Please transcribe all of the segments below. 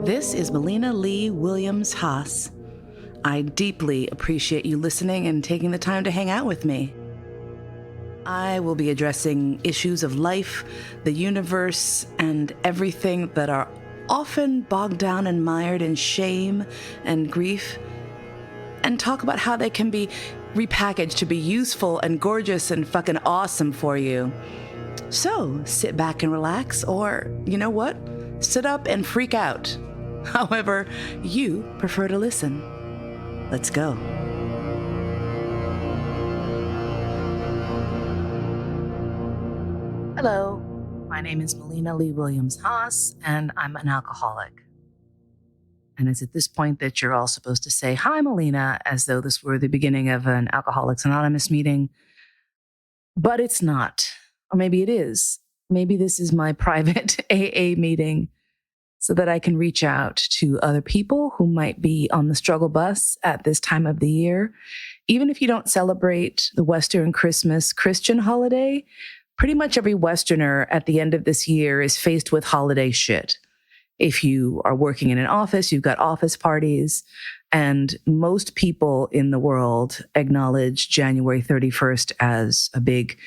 This is Melina Lee Williams-Haas. I deeply appreciate you listening and taking the time to hang out with me. I will be addressing issues of life, the universe, and everything that are often bogged down and mired in shame and grief, and talk about how they can be repackaged to be useful and gorgeous and fucking awesome for you. So sit back and relax, or you know what? Sit up and freak out. However you prefer to listen. Let's go. Hello, my name is Melina Lee Williams-Haas, and I'm an alcoholic. And it's at this point that you're all supposed to say, "Hi, Melina," as though this were the beginning of an Alcoholics Anonymous meeting. But it's not. Or maybe it is. Maybe this is my private AA meeting so that I can reach out to other people who might be on the struggle bus at this time of the year. Even if you don't celebrate the Western Christmas Christian holiday, pretty much every Westerner at the end of this year is faced with holiday shit. If you are working in an office, you've got office parties, and most people in the world acknowledge January 31st as a big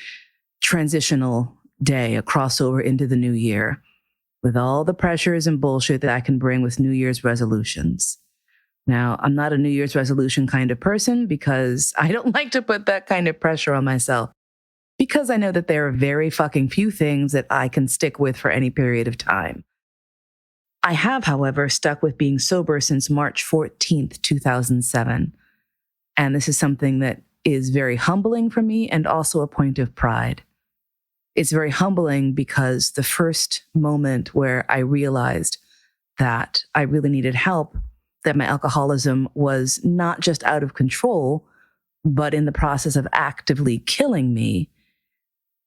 transitional day, a crossover into the new year, with all the pressures and bullshit that I can bring with New Year's resolutions. Now, I'm not a New Year's resolution kind of person because I don't like to put that kind of pressure on myself, because I know that there are very fucking few things that I can stick with for any period of time. I have, however, stuck with being sober since March 14th, 2007. And this is something that is very humbling for me and also a point of pride. It's very humbling because the first moment where I realized that I really needed help, that my alcoholism was not just out of control, but in the process of actively killing me,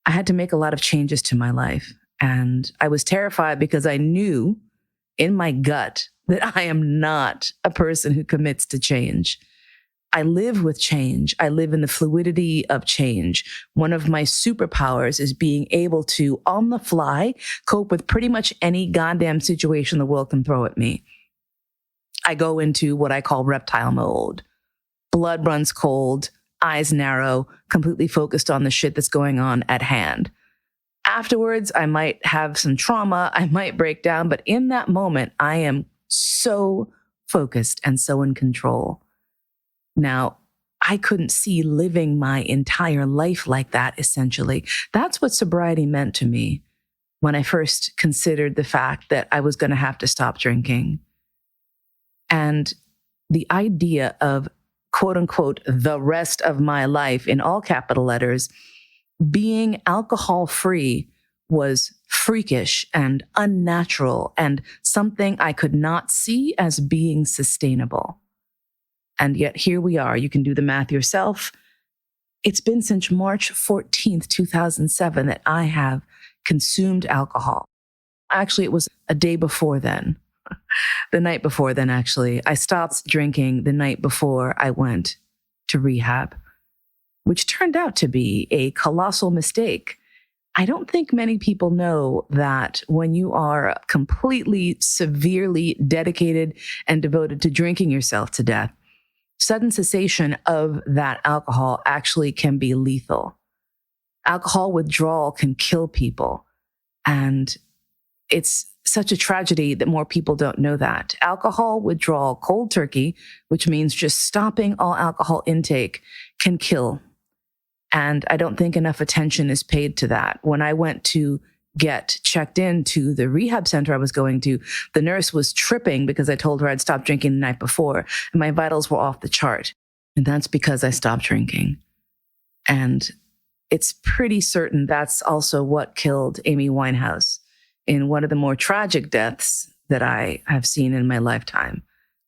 I had to make a lot of changes to my life. And I was terrified because I knew in my gut that I am not a person who commits to change. I live with change. I live in the fluidity of change. One of my superpowers is being able to, on the fly, cope with pretty much any goddamn situation the world can throw at me. I go into what I call reptile mode. Blood runs cold, eyes narrow, completely focused on the shit that's going on at hand. Afterwards, I might have some trauma, I might break down, but in that moment, I am so focused and so in control. Now, I couldn't see living my entire life like that, essentially. That's what sobriety meant to me when I first considered the fact that I was going to have to stop drinking. And the idea of, quote unquote, the rest of my life, in all capital letters, being alcohol-free was freakish and unnatural and something I could not see as being sustainable. And yet here we are. You can do the math yourself. It's been since March 14th, 2007 that I have consumed alcohol. Actually, it was a day before then. The night before then, actually. I stopped drinking the night before I went to rehab, which turned out to be a colossal mistake. I don't think many people know that when you are completely, severely dedicated and devoted to drinking yourself to death, sudden cessation of that alcohol actually can be lethal. Alcohol withdrawal can kill people. And it's such a tragedy that more people don't know that. Alcohol withdrawal, cold turkey, which means just stopping all alcohol intake, can kill. And I don't think enough attention is paid to that. When I went to get checked into the rehab center I was going to, the nurse was tripping because I told her I'd stopped drinking the night before, and my vitals were off the chart. And that's because I stopped drinking. And it's pretty certain that's also what killed Amy Winehouse in one of the more tragic deaths that I have seen in my lifetime.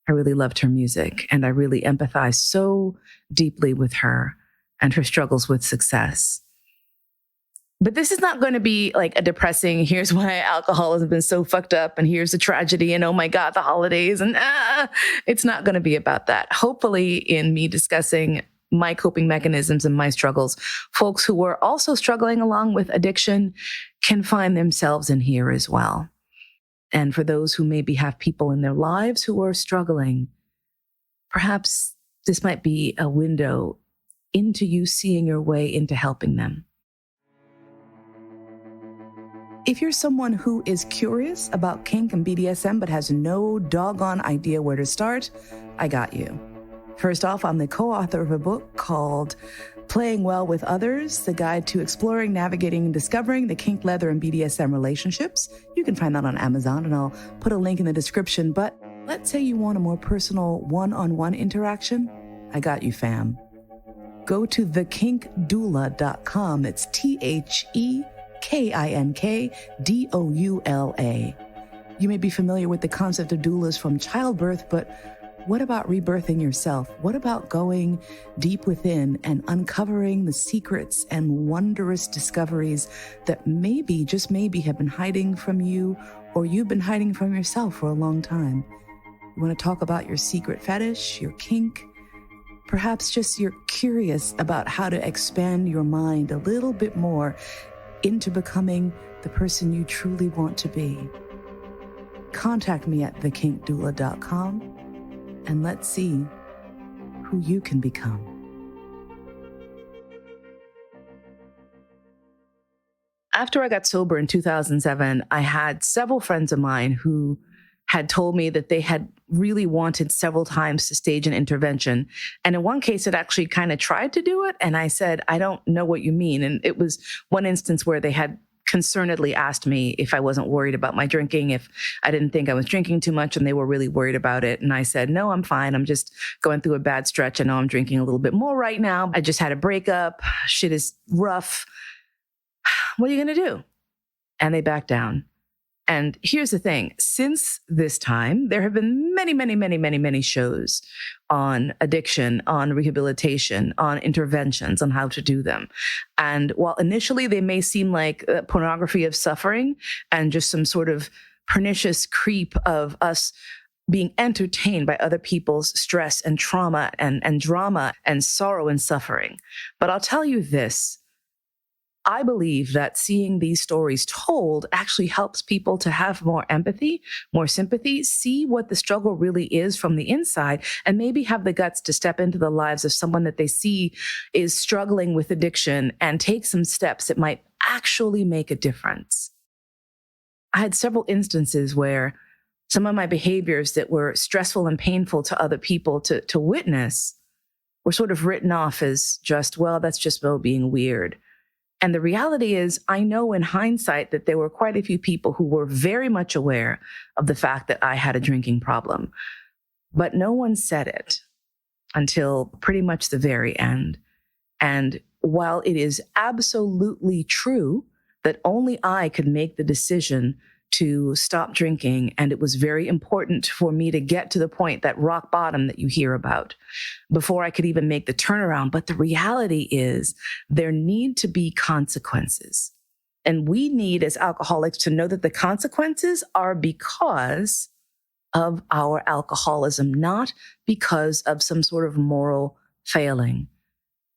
I really loved her music, and I really empathized so deeply with her and her struggles with success. But this is not going to be like a depressing, here's why alcohol has been so fucked up, and here's the tragedy, and oh my God, the holidays, and it's not going to be about that. Hopefully, in me discussing my coping mechanisms and my struggles, folks who are also struggling along with addiction can find themselves in here as well. And for those who maybe have people in their lives who are struggling, perhaps this might be a window into you seeing your way into helping them. If you're someone who is curious about kink and BDSM but has no doggone idea where to start, I got you. First off, I'm the co-author of a book called Playing Well with Others, the guide to exploring, navigating, and discovering the kink, leather, and BDSM relationships. You can find that on Amazon, and I'll put a link in the description. But let's say you want a more personal one-on-one interaction. I got you, fam. Go to thekinkdoula.com. It's TheKinkDoula. You may be familiar with the concept of doulas from childbirth, but what about rebirthing yourself? What about going deep within and uncovering the secrets and wondrous discoveries that maybe, just maybe, have been hiding from you, or you've been hiding from yourself for a long time? You want to talk about your secret fetish, your kink? Perhaps just you're curious about how to expand your mind a little bit more into becoming the person you truly want to be. Contact me at thekinkdoula.com. and let's see who you can become. After I got sober in 2007, I had several friends of mine who had told me that they had really wanted several times to stage an intervention. And in one case, it actually kind of tried to do it. And I said, I don't know what you mean. And it was one instance where they had concernedly asked me if I wasn't worried about my drinking, if I didn't think I was drinking too much, and they were really worried about it. And I said, no, I'm fine. I'm just going through a bad stretch. I know I'm drinking a little bit more right now. I just had a breakup. Shit is rough. What are you going to do? And they backed down. And here's the thing. Since this time, there have been many shows on addiction, on rehabilitation, on interventions, on how to do them. And while initially they may seem like pornography of suffering and just some sort of pernicious creep of us being entertained by other people's stress and trauma and drama and sorrow and suffering. But I'll tell you this. I believe that seeing these stories told actually helps people to have more empathy, more sympathy, see what the struggle really is from the inside, and maybe have the guts to step into the lives of someone that they see is struggling with addiction and take some steps that might actually make a difference. I had several instances where some of my behaviors that were stressful and painful to other people to witness were sort of written off as just, well, that's just Mo being weird. And the reality is, I know in hindsight that there were quite a few people who were very much aware of the fact that I had a drinking problem, but no one said it until pretty much the very end. And while it is absolutely true that only I could make the decision to stop drinking, and it was very important for me to get to the point, that rock bottom that you hear about, before I could even make the turnaround. But the reality is there need to be consequences. And we need, as alcoholics, to know that the consequences are because of our alcoholism, not because of some sort of moral failing.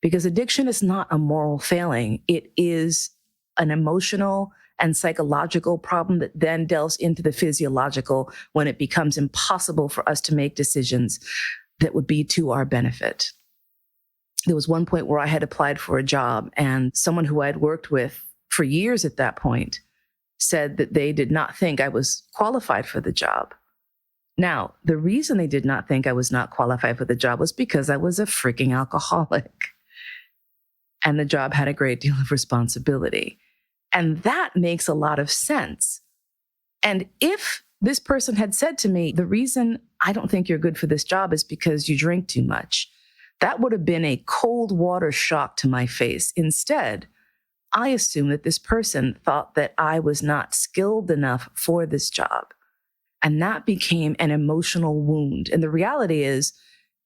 Because addiction is not a moral failing. It is an emotional and psychological problem that then delves into the physiological when it becomes impossible for us to make decisions that would be to our benefit. There was one point where I had applied for a job, and someone who I had worked with for years at that point said that they did not think I was qualified for the job. Now, the reason they did not think I was not qualified for the job was because I was a freaking alcoholic. And the job had a great deal of responsibility. And that makes a lot of sense. And if this person had said to me, the reason I don't think you're good for this job is because you drink too much, that would have been a cold water shock to my face. Instead, I assumed that this person thought that I was not skilled enough for this job. And that became an emotional wound. And the reality is,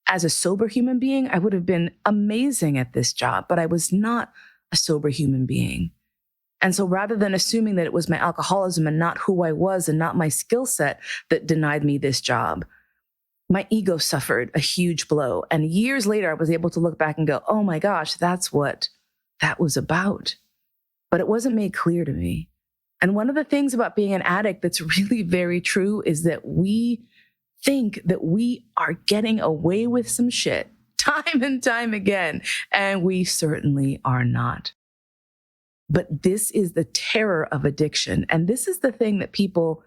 as a sober human being, I would have been amazing at this job, but I was not a sober human being. And so rather than assuming that it was my alcoholism and not who I was and not my skill set that denied me this job, my ego suffered a huge blow. And years later, I was able to look back and go, oh my gosh, that's what that was about. But it wasn't made clear to me. And one of the things about being an addict that's really very true is that we think that we are getting away with some shit time and time again, and we certainly are not. But this is the terror of addiction. And this is the thing that people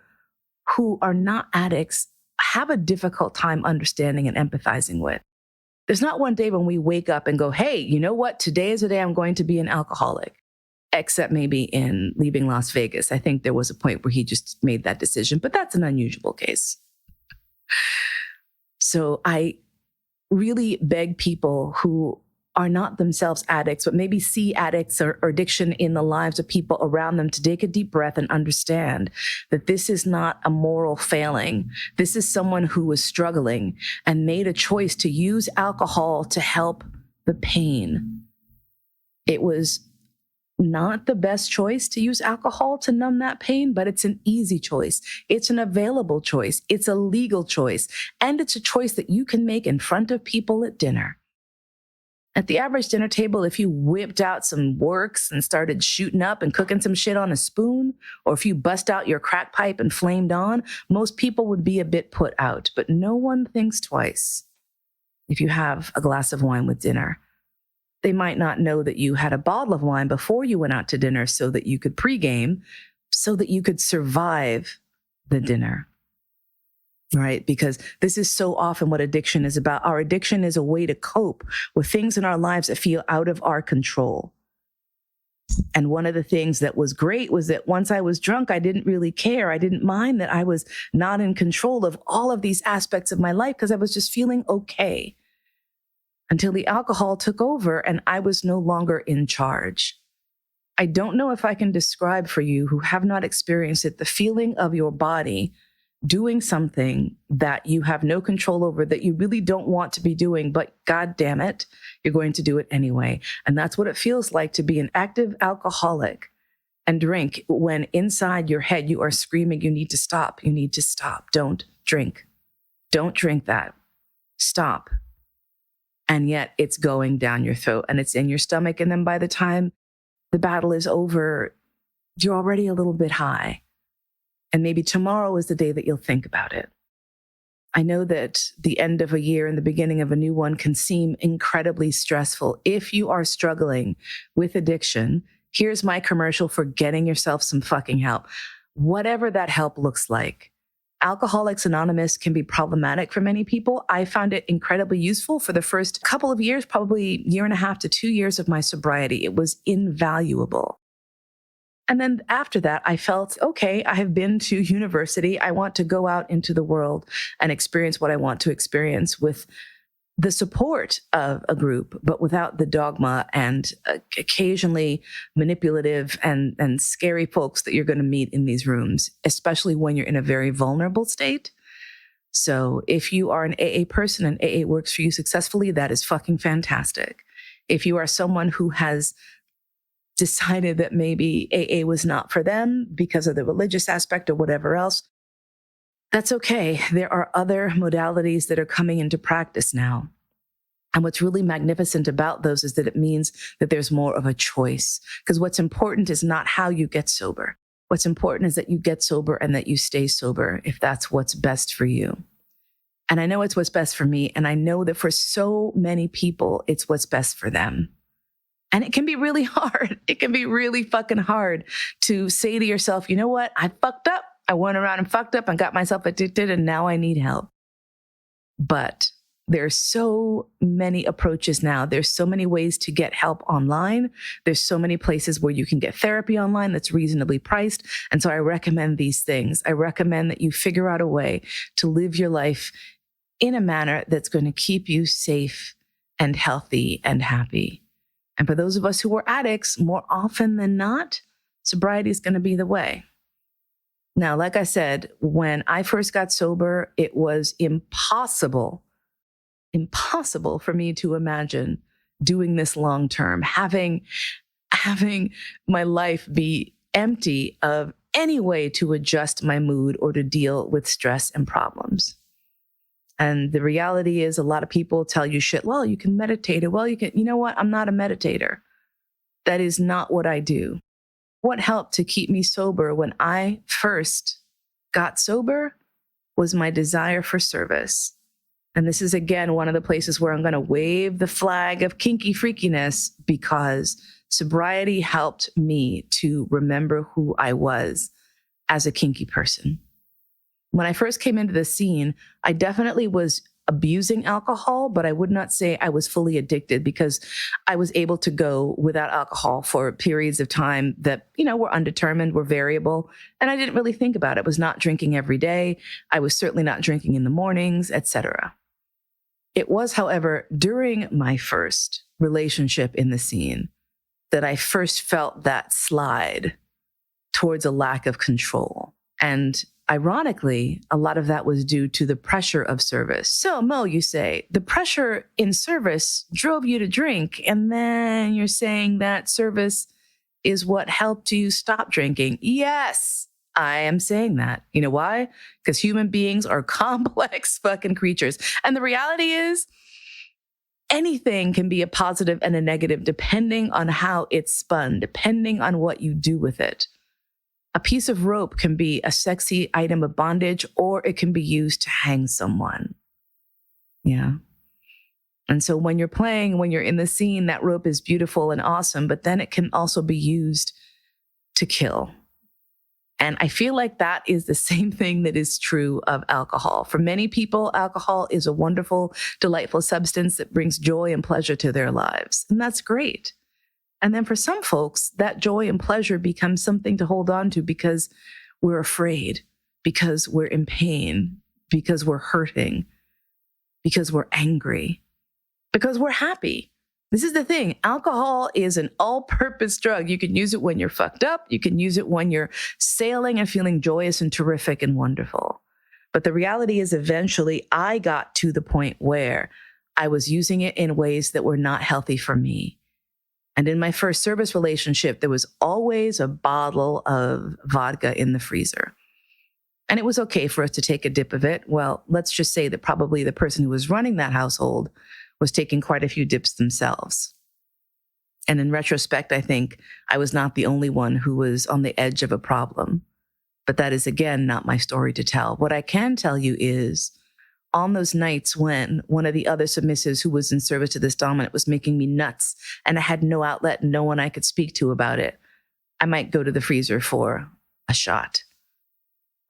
who are not addicts have a difficult time understanding and empathizing with. There's not one day when we wake up and go, hey, you know what? Today is the day I'm going to be an alcoholic, except maybe in Leaving Las Vegas. I think there was a point where he just made that decision, but that's an unusual case. So I really beg people who are not themselves addicts, but maybe see addicts or addiction in the lives of people around them to take a deep breath and understand that this is not a moral failing. This is someone who was struggling and made a choice to use alcohol to help the pain. It was not the best choice to use alcohol to numb that pain, but it's an easy choice. It's an available choice. It's a legal choice. And it's a choice that you can make in front of people at dinner. At the average dinner table, if you whipped out some works and started shooting up and cooking some shit on a spoon, or if you bust out your crack pipe and flamed on, most people would be a bit put out. But no one thinks twice if you have a glass of wine with dinner. They might not know that you had a bottle of wine before you went out to dinner so that you could pregame, so that you could survive the dinner. Right? Because this is so often what addiction is about. Our addiction is a way to cope with things in our lives that feel out of our control. And one of the things that was great was that once I was drunk, I didn't really care. I didn't mind that I was not in control of all of these aspects of my life because I was just feeling okay until the alcohol took over and I was no longer in charge. I don't know if I can describe for you who have not experienced it, the feeling of your body doing something that you have no control over, that you really don't want to be doing, but God damn it, you're going to do it anyway. And that's what it feels like to be an active alcoholic and drink when inside your head you are screaming, you need to stop, you need to stop. Don't drink. Don't drink that. Stop. And yet it's going down your throat and it's in your stomach. And then by the time the battle is over, you're already a little bit high. And maybe tomorrow is the day that you'll think about it. I know that the end of a year and the beginning of a new one can seem incredibly stressful. If you are struggling with addiction, here's my commercial for getting yourself some fucking help. Whatever that help looks like. Alcoholics Anonymous can be problematic for many people. I found it incredibly useful for the first couple of years, probably 1.5 to 2 years of my sobriety. It was invaluable. And then after that, I felt, okay, I have been to university. I want to go out into the world and experience what I want to experience with the support of a group, but without the dogma and occasionally manipulative and scary folks that you're going to meet in these rooms, especially when you're in a very vulnerable state. So if you are an AA person and AA works for you successfully, that is fucking fantastic. If you are someone who has decided that maybe AA was not for them because of the religious aspect or whatever else, that's okay. There are other modalities that are coming into practice now. And what's really magnificent about those is that it means that there's more of a choice. Because what's important is not how you get sober. What's important is that you get sober and that you stay sober if that's what's best for you. And I know it's what's best for me. And I know that for so many people, it's what's best for them. And it can be really hard. It can be really fucking hard to say to yourself, you know what? I fucked up. I went around and fucked up and got myself addicted and now I need help. But there's so many approaches now. There's so many ways to get help online. There's so many places where you can get therapy online that's reasonably priced. And so I recommend these things. I recommend that you figure out a way to live your life in a manner that's going to keep you safe and healthy and happy. And for those of us who are addicts, more often than not, sobriety is going to be the way. Now, like I said, when I first got sober, it was impossible for me to imagine doing this long term, having my life be empty of any way to adjust my mood or to deal with stress and problems. And the reality is a lot of people tell you shit, well, you can meditate. Well, you know what? I'm not a meditator. That is not what I do. What helped to keep me sober when I first got sober was my desire for service. And this is, again, one of the places where I'm going to wave the flag of kinky freakiness, because sobriety helped me to remember who I was as a kinky person. When I first came into the scene, I definitely was abusing alcohol, but I would not say I was fully addicted, because I was able to go without alcohol for periods of time that, were undetermined, were variable. And I didn't really think about it. I was not drinking every day. I was certainly not drinking in the mornings, etc. It was, however, during my first relationship in the scene that I first felt that slide towards a lack of control. And ironically, a lot of that was due to the pressure of service. So, Mo, you say, the pressure in service drove you to drink, and then you're saying that service is what helped you stop drinking. Yes, I am saying that. You know why? Because human beings are complex fucking creatures. And the reality is, anything can be a positive and a negative depending on how it's spun, depending on what you do with it. A piece of rope can be a sexy item of bondage, or it can be used to hang someone. Yeah. And so when you're playing, when you're in the scene, that rope is beautiful and awesome, but then it can also be used to kill. And I feel like that is the same thing that is true of alcohol. For many people, alcohol is a wonderful, delightful substance that brings joy and pleasure to their lives. And that's great. And then for some folks, that joy and pleasure becomes something to hold on to because we're afraid, because we're in pain, because we're hurting, because we're angry, because we're happy. This is the thing. Alcohol is an all-purpose drug. You can use it when you're fucked up. You can use it when you're sailing and feeling joyous and terrific and wonderful. But the reality is, eventually I got to the point where I was using it in ways that were not healthy for me. And in my first service relationship, there was always a bottle of vodka in the freezer. And it was okay for us to take a dip of it. Well, let's just say that probably the person who was running that household was taking quite a few dips themselves. And in retrospect, I think I was not the only one who was on the edge of a problem. But that is, again, not my story to tell. What I can tell you is, on those nights when one of the other submissives who was in service to this dominant was making me nuts and I had no outlet and no one I could speak to about it, I might go to the freezer for a shot.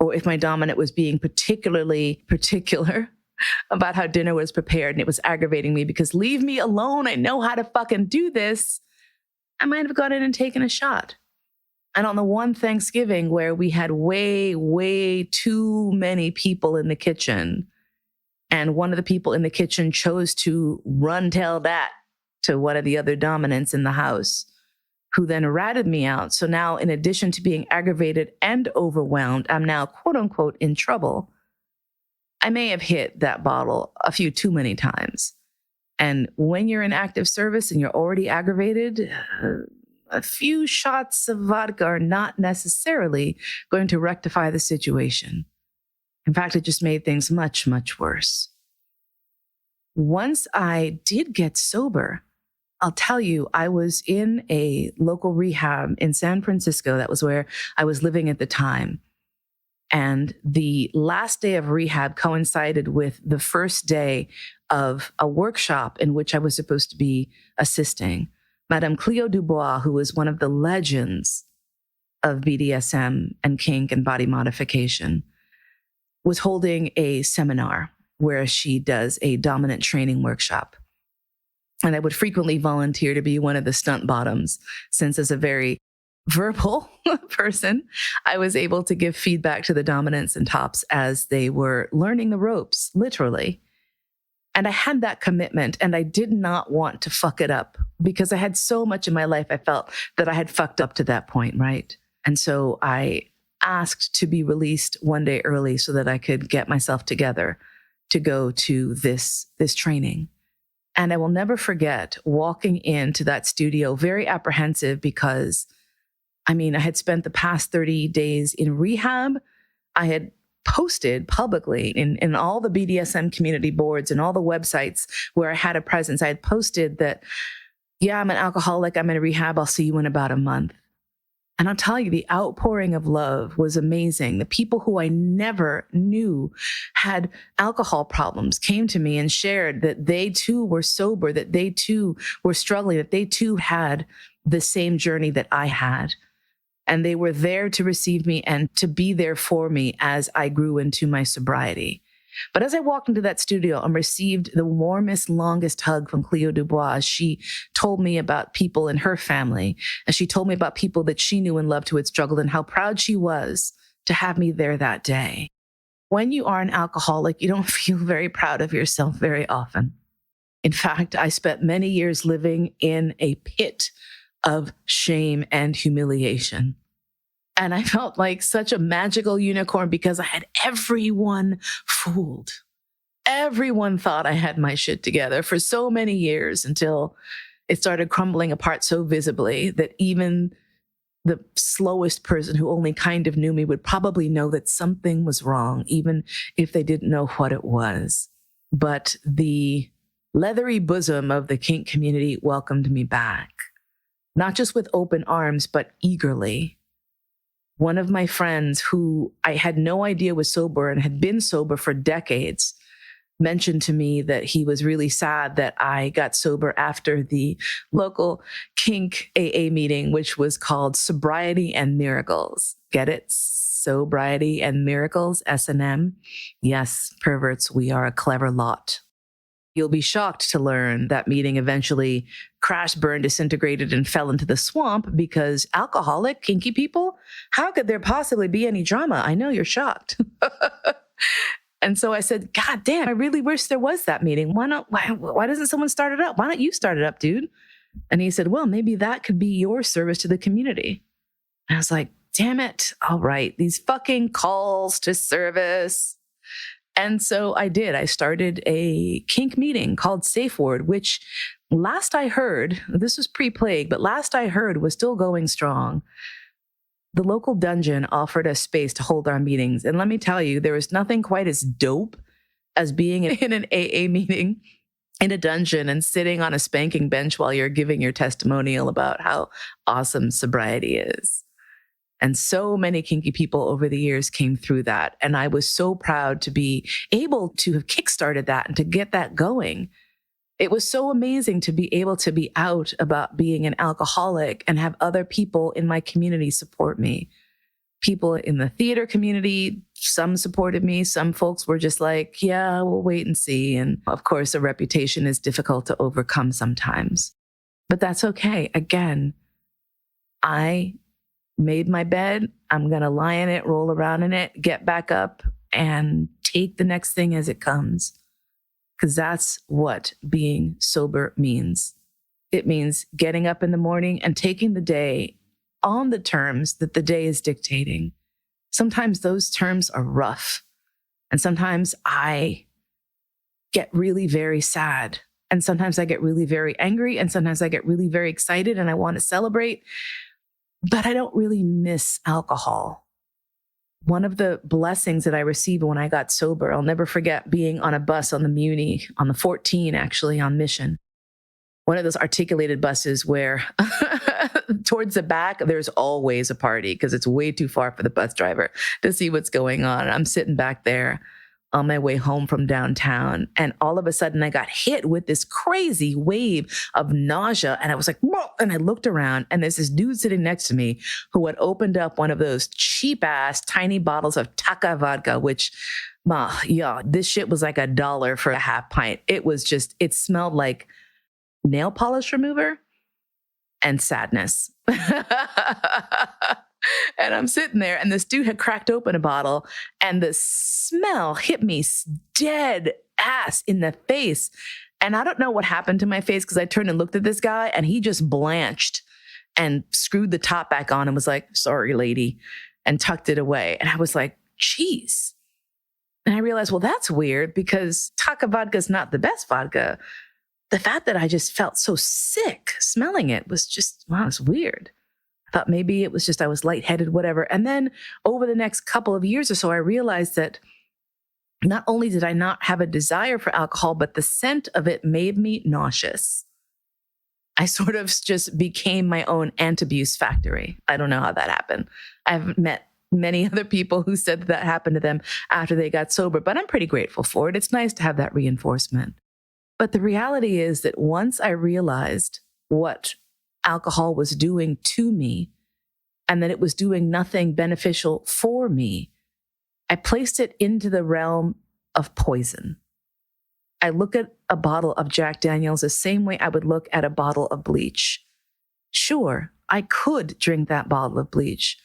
Or if my dominant was being particularly particular about how dinner was prepared and it was aggravating me because leave me alone, I know how to fucking do this, I might have gone in and taken a shot. And on the one Thanksgiving where we had way, way too many people in the kitchen, and one of the people in the kitchen chose to tell that to one of the other dominants in the house, who then ratted me out. So now, in addition to being aggravated and overwhelmed, I'm now, quote unquote, in trouble. I may have hit that bottle a few too many times. And when you're in active service and you're already aggravated, a few shots of vodka are not necessarily going to rectify the situation. In fact, it just made things much, much worse. Once I did get sober, I'll tell you, I was in a local rehab in San Francisco. That was where I was living at the time. And the last day of rehab coincided with the first day of a workshop in which I was supposed to be assisting. Madame Cleo Dubois, who was one of the legends of BDSM and kink and body modification, was holding a seminar where she does a dominant training workshop. And I would frequently volunteer to be one of the stunt bottoms, since as a very verbal person, I was able to give feedback to the dominants and tops as they were learning the ropes, literally. And I had that commitment, and I did not want to fuck it up because I had so much in my life I felt that I had fucked up to that point, right? And so I asked to be released one day early so that I could get myself together to go to this training. And I will never forget walking into that studio very apprehensive because, I had spent the past 30 days in rehab. I had posted publicly in all the BDSM community boards and all the websites where I had a presence. I had posted that, yeah, I'm an alcoholic, I'm in rehab, I'll see you in about a month. And I'll tell you, the outpouring of love was amazing. The people who I never knew had alcohol problems came to me and shared that they too were sober, that they too were struggling, that they too had the same journey that I had. And they were there to receive me and to be there for me as I grew into my sobriety. But as I walked into that studio and received the warmest, longest hug from Cleo Dubois, she told me about people in her family. And she told me about people that she knew and loved who had struggled and how proud she was to have me there that day. When you are an alcoholic, you don't feel very proud of yourself very often. In fact, I spent many years living in a pit of shame and humiliation. And I felt like such a magical unicorn because I had everyone fooled. Everyone thought I had my shit together for so many years until it started crumbling apart so visibly that even the slowest person who only kind of knew me would probably know that something was wrong, even if they didn't know what it was. But the leathery bosom of the kink community welcomed me back, not just with open arms, but eagerly. One of my friends who I had no idea was sober and had been sober for decades mentioned to me that he was really sad that I got sober after the local kink AA meeting, which was called Sobriety and Miracles. Get it? Sobriety and Miracles, S&M. Yes, perverts, we are a clever lot. You'll be shocked to learn that meeting eventually crashed, burned, disintegrated, and fell into the swamp because alcoholic, kinky people, how could there possibly be any drama? I know you're shocked. And so I said, God damn, I really wish there was that meeting. Why doesn't someone start it up? Why don't you start it up, dude? And he said, well, maybe that could be your service to the community. And I was like, damn it. All right. These fucking calls to service. And so I did. I started a kink meeting called Safe Word, which last I heard, this was pre-plague, but last I heard was still going strong. The local dungeon offered us space to hold our meetings. And let me tell you, there was nothing quite as dope as being in an AA meeting in a dungeon and sitting on a spanking bench while you're giving your testimonial about how awesome sobriety is. And so many kinky people over the years came through that. And I was so proud to be able to have kickstarted that and to get that going. It was so amazing to be able to be out about being an alcoholic and have other people in my community support me. People in the theater community, some supported me. Some folks were just like, yeah, we'll wait and see. And of course, a reputation is difficult to overcome sometimes. But that's okay. Again, I made my bed. I'm going to lie in it, roll around in it, get back up, and take the next thing as it comes. Because that's what being sober means. It means getting up in the morning and taking the day on the terms that the day is dictating. Sometimes those terms are rough. And sometimes I get really very sad. And sometimes I get really very angry. And sometimes I get really very excited and I want to celebrate. But I don't really miss alcohol. One of the blessings that I received when I got sober, I'll never forget being on a bus on the Muni, on the 14 actually, on mission. One of those articulated buses where towards the back, there's always a party because it's way too far for the bus driver to see what's going on. And I'm sitting back there on my way home from downtown. And all of a sudden I got hit with this crazy wave of nausea. And I was like, whoa! And I looked around and there's this dude sitting next to me who had opened up one of those cheap ass tiny bottles of Taka vodka, which, this shit was like $1 for a half pint. It smelled like nail polish remover and sadness. And I'm sitting there and this dude had cracked open a bottle and the smell hit me dead ass in the face. And I don't know what happened to my face because I turned and looked at this guy and he just blanched and screwed the top back on and was like, sorry, lady, and tucked it away. And I was like, geez. And I realized, well, that's weird because Taka vodka is not the best vodka. The fact that I just felt so sick smelling it was just, wow, it's weird. I thought maybe it was just I was lightheaded, whatever. And then over the next couple of years or so, I realized that not only did I not have a desire for alcohol, but the scent of it made me nauseous. I sort of just became my own anti-abuse factory. I don't know how that happened. I've met many other people who said that happened to them after they got sober, but I'm pretty grateful for it. It's nice to have that reinforcement. But the reality is that once I realized what alcohol was doing to me and that it was doing nothing beneficial for me, I placed it into the realm of poison. I look at a bottle of Jack Daniels the same way I would look at a bottle of bleach. Sure, I could drink that bottle of bleach,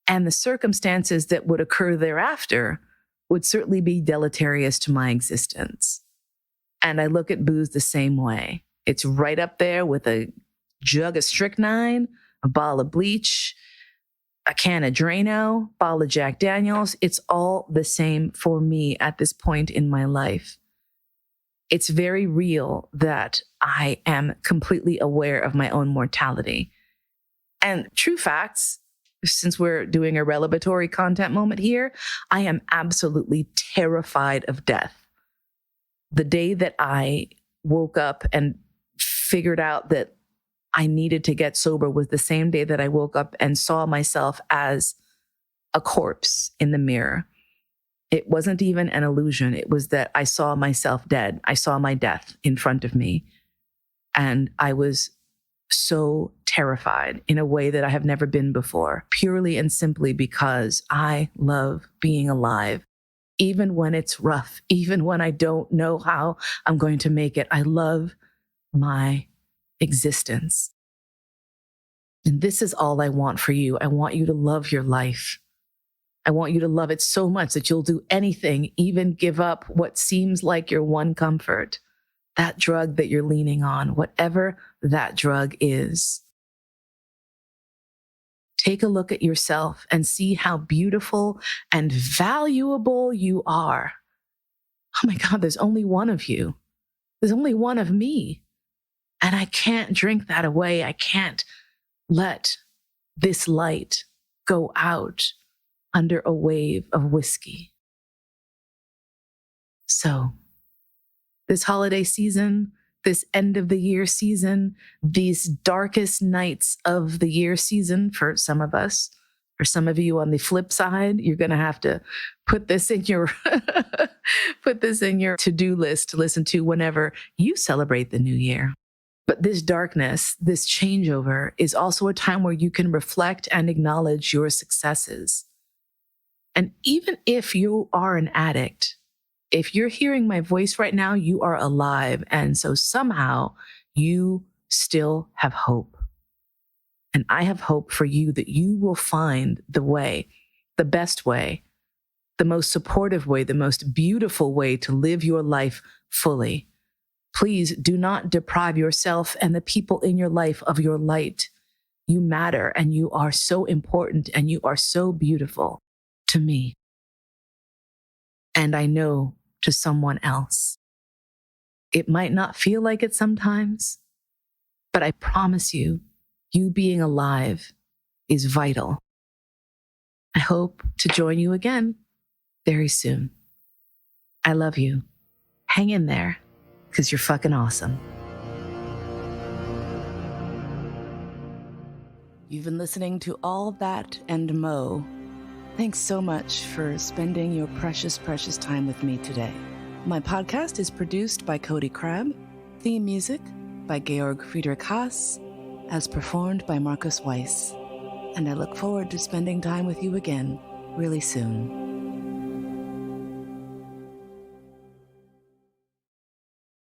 and the circumstances that would occur thereafter would certainly be deleterious to my existence. And I look at booze the same way. It's right up there with a jug of strychnine, a bottle of bleach, a can of Drano, bottle of Jack Daniels. It's all the same for me at this point in my life. It's very real that I am completely aware of my own mortality. And true facts, since we're doing a revelatory content moment here, I am absolutely terrified of death. The day that I woke up and figured out that I needed to get sober was the same day that I woke up and saw myself as a corpse in the mirror. It wasn't even an illusion. It was that I saw myself dead. I saw my death in front of me. And I was so terrified in a way that I have never been before, purely and simply because I love being alive. Even when it's rough, even when I don't know how I'm going to make it, I love my existence. And this is all I want for you. I want you to love your life. I want you to love it so much that you'll do anything, even give up what seems like your one comfort, that drug that you're leaning on, whatever that drug is. Take a look at yourself and see how beautiful and valuable you are. Oh my God, there's only one of you. There's only one of me. And I can't drink that away. I can't let this light go out under a wave of whiskey. So, this holiday season, this end of the year season, these darkest nights of the year season for some of us, for some of you on the flip side, you're going to have to put this in your to-do list to listen to whenever you celebrate the new year. But this darkness, this changeover is also a time where you can reflect and acknowledge your successes. And even if you are an addict, if you're hearing my voice right now, you are alive. And so somehow you still have hope. And I have hope for you that you will find the way, the best way, the most supportive way, the most beautiful way to live your life fully. Please do not deprive yourself and the people in your life of your light. You matter and you are so important and you are so beautiful to me. And I know to someone else. It might not feel like it sometimes, but I promise you, you being alive is vital. I hope to join you again very soon. I love you. Hang in there, because you're fucking awesome. You've been listening to All That and Mo. Thanks so much for spending your precious, precious time with me today. My podcast is produced by Cody Crabb, theme music by Georg Friedrich Haas, as performed by Marcus Weiss. And I look forward to spending time with you again really soon.